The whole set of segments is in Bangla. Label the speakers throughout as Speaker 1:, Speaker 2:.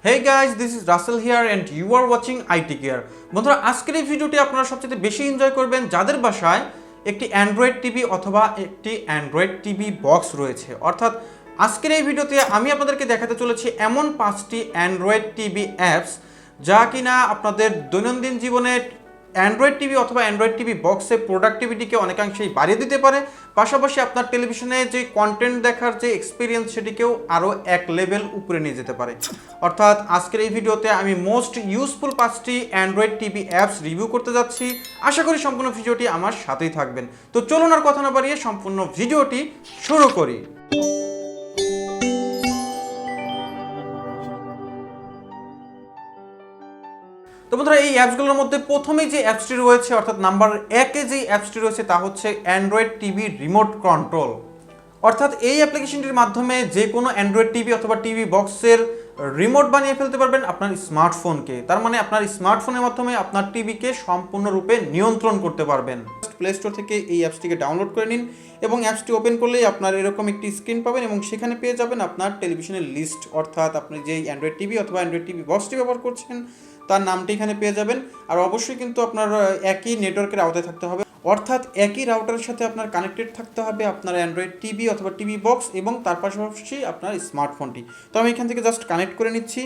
Speaker 1: Hey guys, this is Rasel here and you are watching IT Care. বন্ধুরা আজকের এই ভিডিওটি আপনারা সবচেয়ে বেশি এনজয় করবেন যাদের বাসায় একটি অ্যান্ড্রয়েড টিভি অথবা একটি অ্যান্ড্রয়েড টিভি বক্স রয়েছে। অর্থাৎ আজকের এই ভিডিওতে আমি আপনাদেরকে দেখাতে চলেছি এমন 5টি অ্যান্ড্রয়েড টিভি অ্যাপস যা কিনা আপনাদের দৈনন্দিন জীবনে অ্যান্ড্রয়েড টিভি অথবা অ্যান্ড্রয়েড টিভি বক্সের প্রোডাক্টিভিটিকে অনেকাংশেই বাড়িয়ে দিতে পারে, পাশাপাশি আপনার টেলিভিশনে যে কন্টেন্ট দেখার যে এক্সপিরিয়েন্স সেটিকেও আরও এক লেভেল উপরে নিয়ে যেতে পারে। অর্থাৎ আজকের এই ভিডিওতে আমি মোস্ট ইউজফুল 5টি অ্যান্ড্রয়েড টিভি অ্যাপস রিভিউ করতে যাচ্ছি। আশা করি সম্পূর্ণ ভিডিওটি আমার সাথেই থাকবেন। তো চলুন আর কথা না বাড়িয়ে সম্পূর্ণ ভিডিওটি শুরু করি। তো বন্ধুরা এই অ্যাপসগুলোর মধ্যে প্রথমেই যে অ্যাপসটি রয়েছে অর্থাৎ নাম্বার 1-এ যে অ্যাপসটি রয়েছে তা হচ্ছে অ্যান্ড্রয়েড টিভি রিমোট কন্ট্রোল। অর্থাৎ এই অ্যাপ্লিকেশনটির মাধ্যমে যে কোনো অ্যান্ড্রয়েড টিভি অথবা টিভি বক্সের রিমোট বানিয়ে ফেলতে পারবেন আপনার স্মার্টফোনকে। তার মানে আপনার স্মার্টফোনের মাধ্যমে আপনার টিভিকে সম্পূর্ণরূপে নিয়ন্ত্রণ করতে পারবেন। প্লে স্টোর থেকে এই অ্যাপসটিকে ডাউনলোড করে নিন এবং অ্যাপসটি ওপেন করলেই আপনার এরকম একটি স্ক্রিন পাবেন এবং সেখানে পেয়ে যাবেন আপনার টেলিভিশনের লিস্ট। অর্থাৎ আপনি যেই অ্যান্ড্রয়েড টিভি অথবা অ্যান্ড্রয়েড টিভি বক্সটি ব্যবহার করছেন তার নামটি এখানে পেয়ে যাবেন। আর অবশ্যই কিন্তু আপনার একই নেটওয়ার্কের আওতায় থাকতে হবে, অর্থাৎ একই রাউটারের সাথে আপনার কানেক্টেড থাকতে হবে আপনার অ্যান্ড্রয়েড টিভি অথবা টিভি বক্স এবং তার পাশাপাশি আপনার স্মার্টফোনটি। তো আমি এখান থেকে জাস্ট কানেক্ট করে নিচ্ছি।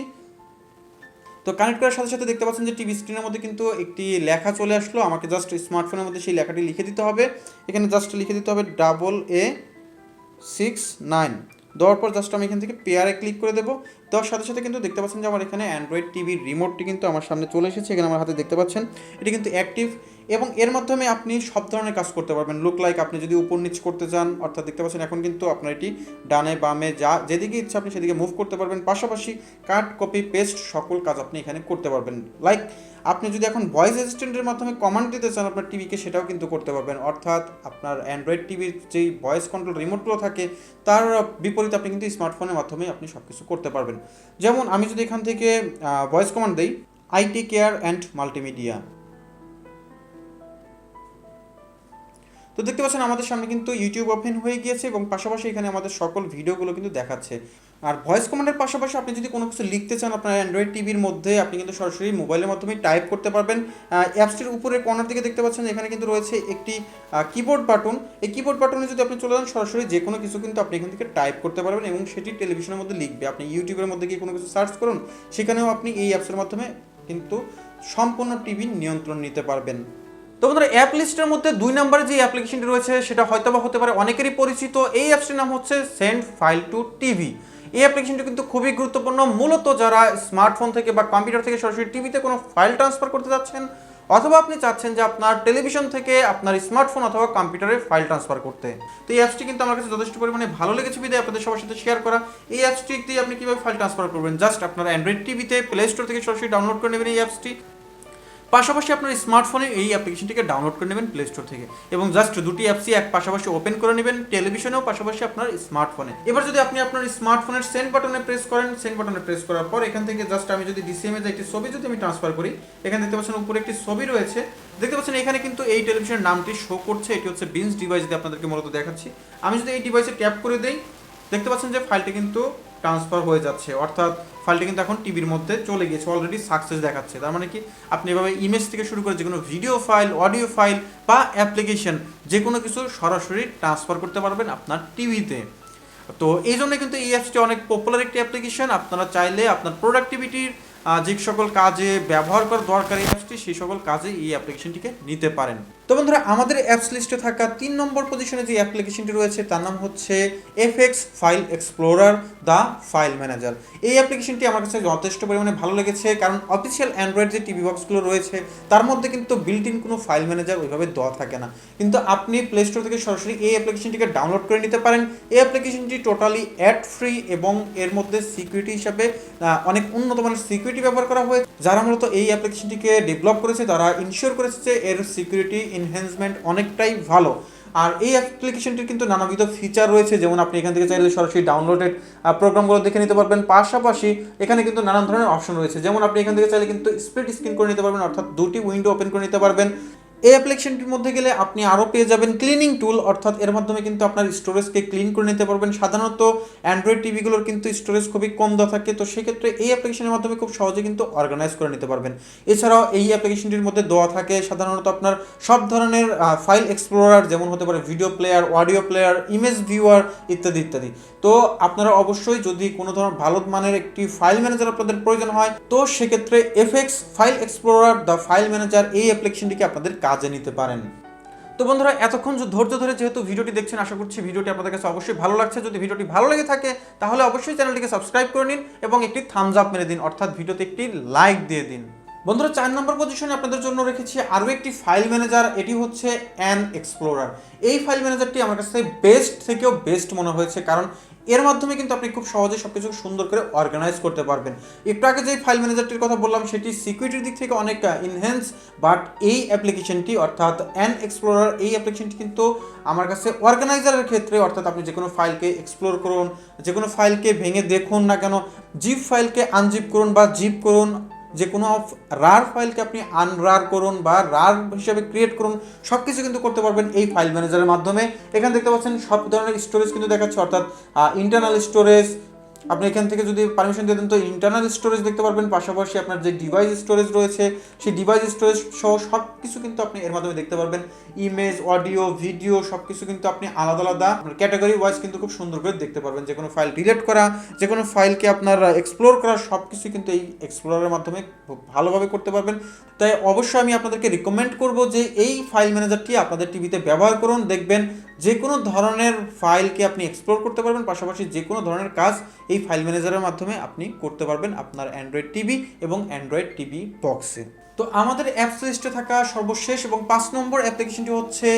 Speaker 1: তো কানেক্ট করার সাথে সাথে দেখতে পাচ্ছেন যে টিভি স্ক্রিনের মধ্যে কিন্তু একটি লেখা চলে আসলো। আমাকে জাস্ট স্মার্টফোনের মধ্যে সেই লেখাটি লিখে দিতে হবে। এখানে জাস্ট লিখে দিতে হবে AA69। দেওয়ার পর জাস্ট আমি এখান থেকে পেয়ারে ক্লিক করে দেবো। দেওয়ার সাথে সাথে কিন্তু দেখতে পাচ্ছেন যে আমার এখানে অ্যান্ড্রয়েড টিভির রিমোটটি কিন্তু আমার সামনে চলে এসেছে। এখানে আমার হাতে দেখতে পাচ্ছেন এটি কিন্তু অ্যাক্টিভ এবং এর মাধ্যমে আপনি সব ধরনের কাজ করতে পারবেন। লুক লাইক আপনি যদি উপর নিচ করতে চান, অর্থাৎ দেখতে পাচ্ছেন এখন কিন্তু আপনার এটি ডানে বামে যেদিকে ইচ্ছা আপনি সেদিকে মুভ করতে পারবেন। পাশাপাশি কাট কপি পেস্ট সকল কাজ আপনি এখানে করতে পারবেন। লাইক আপনি যদি এখন ভয়েস অ্যাসিস্ট্যান্টের মাধ্যমে কমান্ড দিতে চান আপনার টিভিকে, সেটাও কিন্তু করতে পারবেন। অর্থাৎ আপনার অ্যান্ড্রয়েড টিভির যেই ভয়েস কন্ট্রোল রিমোটগুলো থাকে তার বিপরীতে আপনি কিন্তু স্মার্টফোনের মাধ্যমে আপনি সব কিছু করতে পারবেন। যেমন আমি যদি এখান থেকে ভয়েস কমান্ড দিই IT কেয়ার অ্যান্ড মাল্টিমিডিয়া, তো দেখতে পাচ্ছেন আমাদের সামনে কিন্তু ইউটিউব ওপেন হয়ে গিয়েছে এবং পাশাপাশি এখানে আমাদের সকল ভিডিওগুলো কিন্তু দেখাচ্ছে। আর ভয়েস কমান্ডের পাশাপাশি আপনি যদি কোনো কিছু লিখতে চান আপনার অ্যান্ড্রয়েড টিভির মধ্যে আপনি কিন্তু সরাসরি মোবাইলের মাধ্যমে টাইপ করতে পারবেন। অ্যাপসটির উপরে কর্নার দিকে দেখতে পাচ্ছেন এখানে কিন্তু রয়েছে একটি কিবোর্ড বাটন। এই কিবোর্ড বাটনে যদি আপনি চলে যান সরাসরি যে কোনো কিছু কিন্তু আপনি এখান থেকে টাইপ করতে পারবেন এবং সেটি টেলিভিশনের মধ্যে লিখবে। আপনি ইউটিউবের মধ্যে গিয়ে কোনো কিছু সার্চ করুন, সেখানেও আপনি এই অ্যাপসের মাধ্যমে কিন্তু সম্পূর্ণ টিভি নিয়ন্ত্রণ নিতে পারবেন। তো বন্ধুরা অ্যাপ লিস্টের মধ্যে 2 নম্বরে যে অ্যাপ্লিকেশনটি রয়েছে সেটা হয়তোবা হতে পারে অনেকেরই পরিচিত। এই অ্যাপসটির নাম হচ্ছে সেন্ড ফাইল টু টিভি। এই অ্যাপ্লিকেশনটি কিন্তু খুবই গুরুত্বপূর্ণ, মূলত যারা স্মার্টফোন থেকে বা কম্পিউটার থেকে সরাসরি টিভিতে কোনো ফাইল ট্রান্সফার করতে যাচ্ছেন অথবা আপনি চাচ্ছেন যে আপনার টেলিভিশন থেকে আপনার স্মার্টফোন অথবা কম্পিউটারে ফাইল ট্রান্সফার করতে। তো এই অ্যাপসটি কিন্তু আমার কাছে যথেষ্ট পরিমাণে ভালো লেগেছে বিধায় আপনাদের সবার সাথে শেয়ার করা। এই অ্যাপসটি দিয়ে আপনি কীভাবে ফাইল ট্রান্সফার করবেন, জাস্ট আপনার অ্যান্ড্রয়েড টিভিতে প্লে স্টোর থেকে সরাসরি ডাউনলোড করে নেবেন এই অ্যাপসটি। পাশাপাশি আপনার স্মার্টফোনে এই অ্যাপ্লিকেশনটিকে ডাউনলোড করে নেবেন প্লে স্টোর থেকে এবং জাস্ট দুটি অ্যাপসই এক পাশাপাশি ওপেন করে নেবেন টেলিভিশনেও পাশাপাশি আপনার স্মার্টফোনে। এবার যদি আপনি আপনার স্মার্টফোনের সেন্ড বাটনে প্রেস করেন, সেন্ড বাটনে প্রেস করার পর এখান থেকে জাস্ট আমি যদি ডিসিএম এ একটি ছবি যদি আমি ট্রান্সফার করি, এখানে দেখতে পাচ্ছেন উপরে একটি ছবি রয়েছে। দেখতে পাচ্ছেন এখানে কিন্তু এই টেলিভিশনের নামটি শো করছে, এটি হচ্ছে বিঞ্জ ডিভাইস দিয়ে আপনাদেরকে মূলত দেখাচ্ছি। আমি যদি এই ডিভাইসে ট্যাপ করে দেই দেখতে পাচ্ছেন যে ফাইলটি কিন্তু ট্রান্সফার হয়ে যাচ্ছে, অর্থাৎ ফাইলটি কিন্তু এখন টিভির মধ্যে চলে গিয়েছে, অলরেডি সাকসেস দেখাচ্ছে। তার মানে কি আপনি এভাবে ইমেজ থেকে শুরু করে যে কোনো ভিডিও ফাইল, অডিও ফাইল বা অ্যাপ্লিকেশন যে কোনো কিছু সরাসরি ট্রান্সফার করতে পারবেন আপনার টিভিতে। তো এই জন্য কিন্তু এই অ্যাপসটি অনেক পপুলার একটি অ্যাপ্লিকেশন। আপনারা চাইলে আপনার প্রোডাক্টিভিটির যে সকল কাজে ব্যবহার করা দরকার এই অ্যাপসটি সেই সকল কাজে এই অ্যাপ্লিকেশনটিকে নিতে পারেন। তো বন্ধুরা আমাদের অ্যাপস লিস্টে থাকা 3 নম্বর পজিশনে যে অ্যাপ্লিকেশনটি রয়েছে তার নাম হচ্ছে FX file explorer the file manager. এই অ্যাপ্লিকেশনটি আমার কাছে যথেষ্ট পরিমাণে ভালো লেগেছে, কারণ অফিসিয়াল অ্যান্ড্রয়েড যে টিভি বক্সগুলো রয়েছে তার মধ্যে কিন্তু বিল্ট ইন কোনো ফাইল ম্যানেজার ওইভাবে দেওয়া থাকে না, কিন্তু আপনি প্লে স্টোর থেকে সরাসরি এই অ্যাপ্লিকেশনটিকে ডাউনলোড করে নিতে পারেন। এই অ্যাপ্লিকেশনটি টোটালি অ্যাড ফ্রি এবং এর মধ্যে সিকিউরিটি হিসাবে অনেক উন্নত মানের সিকিউরিটি ব্যবহার করা হয়েছে। যারা মূলত এই অ্যাপ্লিকেশনটিকে ডেভেলপ করেছে তারা ইনশিওর করেছে যে এর সিকিউরিটি এনহ্যান্সমেন্ট অনেকটাই ভালো। আর এই অ্যাপ্লিকেশনটির কিন্তু নানাবিধ ফিচার রয়েছে, যেমন আপনি এখান থেকে চাইলে সরাসরি ডাউনলোডেড প্রোগ্রামগুলো দেখে নিতে পারবেন। পাশাপাশি এখানে কিন্তু নানান ধরনের অপশন রয়েছে, যেমন আপনি এখান থেকে চাইলে কিন্তু স্প্লিট স্ক্রিন করে নিতে পারবেন, অর্থাৎ দুটি উইন্ডো ওপেন করে নিতে পারবেন। এই অ্যাপ্লিকেশনটির মধ্যে গেলে আপনি আরও পেয়ে যাবেন ক্লিনিং টুল, অর্থাৎ এর মাধ্যমে কিন্তু আপনার স্টোরেজকে ক্লিন করে নিতে পারবেন। সাধারণত অ্যান্ড্রয়েড টিভিগুলোর কিন্তু স্টোরেজ খুবই কম দেওয়া থাকে, তো সেক্ষেত্রে এই অ্যাপ্লিকেশনের মাধ্যমে খুব সহজে কিন্তু অর্গানাইজ করে নিতে পারবেন। এছাড়াও এই অ্যাপ্লিকেশনটির মধ্যে দেওয়া থাকে সাধারণত আপনার সব ধরনের ফাইল এক্সপ্লোরার, যেমন হতে পারে video player, audio player, image viewer ইত্যাদি ইত্যাদি। তো আপনারা অবশ্যই যদি কোনো ধরনের ভালো মানের একটি ফাইল ম্যানেজার আপনাদের প্রয়োজন হয়, তো সেক্ষেত্রে FX file explorer the file manager এই অ্যাপ্লিকেশনটিকে আপনাদের কাজে নিতে পারেন। তো বন্ধুরা, এতক্ষণ ধৈর্য ধরে যেহেতু ভিডিওটি দেখছেন, আশা করছি ভিডিওটি আপনাদের কাছে অবশ্যই ভালো লাগছে। যদি ভিডিওটি ভালো লেগে থাকে তাহলে অবশ্যই চ্যানেলটিকে সাবস্ক্রাইব করে নিন এবং একটি থামস আপ মেরে দিন, অর্থাৎ ভিডিওতে একটি লাইক দিয়ে দিন। বন্ধুরা, 4 নম্বর পজিশনে আপনাদের জন্য রেখেছি আরও একটি ফাইল ম্যানেজার, এটি হচ্ছে অ্যান এক্সপ্লোরার। এই ফাইল ম্যানেজারটি আমার কাছে বেস্ট থেকেও বেস্ট মনে হয়েছে, কারণ এর মাধ্যমে কিন্তু আপনি খুব সহজে সবকিছু সুন্দর করে অর্গানাইজ করতে পারবেন। একটু আগে যে ফাইল ম্যানেজারটির কথা বললাম সেটি সিকিউরিটির দিক থেকে অনেক ইনহ্যান্স, বাট এই অ্যাপ্লিকেশনটি অর্থাৎ অ্যান এক্সপ্লোরার এই অ্যাপ্লিকেশনটি কিন্তু আমার কাছে অর্গানাইজারের ক্ষেত্রে, অর্থাৎ আপনি যে কোনো ফাইলকে এক্সপ্লোর করুন, যে কোনো ফাইলকে ভেঙে দেখুন না কেন, জিপ ফাইলকে আনজিপ করুন বা জিপ করুন, যে কোনো রার ফাইলকে আপনি আনরার করুন বা রার হিসেবে ক্রিয়েট করুন, সব কিছু কিন্তু করতে পারবেন এই ফাইল ম্যানেজারের মাধ্যমে। এখানে দেখতে পাচ্ছেন সব ধরনের স্টোরেজ কিন্তু দেখাচ্ছে, অর্থাৎ ইন্টারনাল স্টোরেজ, আপনি এখান থেকে যদি পারমিশন দিয়ে দেন তো ইন্টারনাল স্টোরেজ দেখতে পারবেন, পাশাপাশি আপনার যে ডিভাইস স্টোরেজ রয়েছে সেই ডিভাইস স্টোরেজ সহ সব কিছু কিন্তু আপনি এর মাধ্যমে দেখতে পারবেন। ইমেজ, অডিও, ভিডিও সব কিছু কিন্তু আপনি আলাদা আলাদা ক্যাটাগরি ওয়াইজ কিন্তু খুব সুন্দর করে দেখতে পারবেন। যে কোনো ফাইল ডিলিট করা, যে কোনো ফাইলকে আপনার এক্সপ্লোর করা, সব কিছু কিন্তু এই এক্সপ্লোরের মাধ্যমে খুব ভালোভাবে করতে পারবেন। তাই অবশ্যই আমি আপনাদেরকে রিকমেন্ড করব যে এই ফাইল ম্যানেজারটি আপনাদের টিভিতে ব্যবহার করুন। দেখবেন যে কোনো ধরনের ফাইলকে আপনি এক্সপ্লোর করতে পারবেন, পাশাপাশি যে কোনো ধরনের কাজ এই ফাইল ম্যানেজারের মাধ্যমে আপনি করতে পারবেন আপনার অ্যান্ড্রয়েড টিভি এবং অ্যান্ড্রয়েড টিভি বক্সে। তো আমাদের অ্যাপস লিস্টে থাকা সর্বশেষ এবং 5 নম্বর অ্যাপ্লিকেশনটি হচ্ছে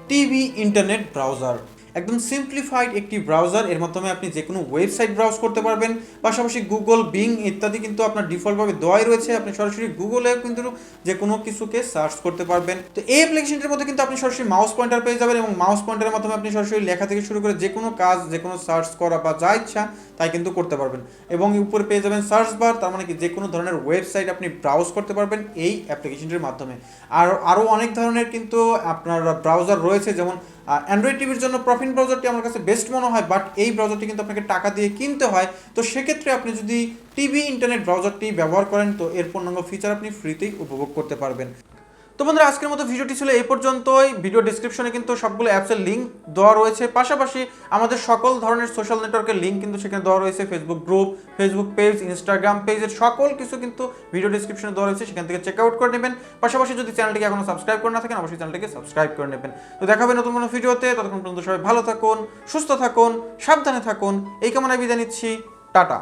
Speaker 1: টিভি ইন্টারনেট ব্রাউজার। একদম সিম্পলিফাইড একটি ব্রাউজার, এর মাধ্যমে আপনি যে কোনো ওয়েবসাইট ব্রাউজ করতে পারবেন, পাশাপাশি গুগল, বিং ইত্যাদি কিন্তু আপনার ডিফল্টভাবে দেওয়াই রয়েছে। আপনি সরাসরি গুগলে কিন্তু যে কোনো কিছুকে সার্চ করতে পারবেন। তো এই অ্যাপ্লিকেশনটির মধ্যে কিন্তু আপনি সরাসরি মাউস পয়েন্টার পেয়ে যাবেন এবং মাউস পয়েন্টারের মাধ্যমে আপনি সরাসরি লেখা থেকে শুরু করে যে কোনো কাজ, যে কোনো সার্চ করা বা যা ইচ্ছা তাই কিন্তু করতে পারবেন। এবং উপরে পেয়ে যাবেন সার্চ বার, তার মানে কি যে কোনো ধরনের ওয়েবসাইট আপনি ব্রাউজ করতে পারবেন এই অ্যাপ্লিকেশনটির মাধ্যমে। আর আরও অনেক ধরনের কিন্তু আপনার ব্রাউজার রয়েছে, যেমন অ্যান্ড্রয়েড টিভির জন্য প্রফিন ব্রাউজারটি আমার কাছে বেস্ট মনে হয়, বাট এই ব্রাউজারটি কিন্তু আপনাকে টাকা দিয়ে কিনতে হয়। তো সেক্ষেত্রে আপনি যদি টিভি ইন্টারনেট ব্রাউজারটি ব্যবহার করেন তো এর পূর্ণাঙ্গ ফিচার আপনি ফ্রিতেই উপভোগ করতে পারবেন। তো বন্ধুরা, আজকের মতো ভিডিওটি ছিল এই পর্যন্তই। ভিডিও ডিসক্রিপশনে কিন্তু সবগুলো অ্যাপসের লিঙ্ক দেওয়া রয়েছে, পাশাপাশি আমাদের সকল ধরনের সোশ্যাল নেটওয়ার্কের লিঙ্ক কিন্তু সেখানে দেওয়া রয়েছে। Facebook group, Facebook page, Instagram পেজের সকল কিছু কিন্তু ভিডিও ডিসক্রিপশনে দেওয়া রয়েছে, সেখান থেকে চেক আউট করে নেবেন। পাশাপাশি যদি চ্যানেলটিকে এখনো সাবস্ক্রাইব করে না থাকেন অবশ্যই চ্যানেলটিকে সাবস্ক্রাইব করে নেবেন। তো দেখা হবে নতুন কোনো ভিডিওতে, ততক্ষণ পর্যন্ত সবাই ভালো থাকুন, সুস্থ থাকুন, সাবধানে থাকুন, এই কামনায় বিদায় নিচ্ছি। টাটা।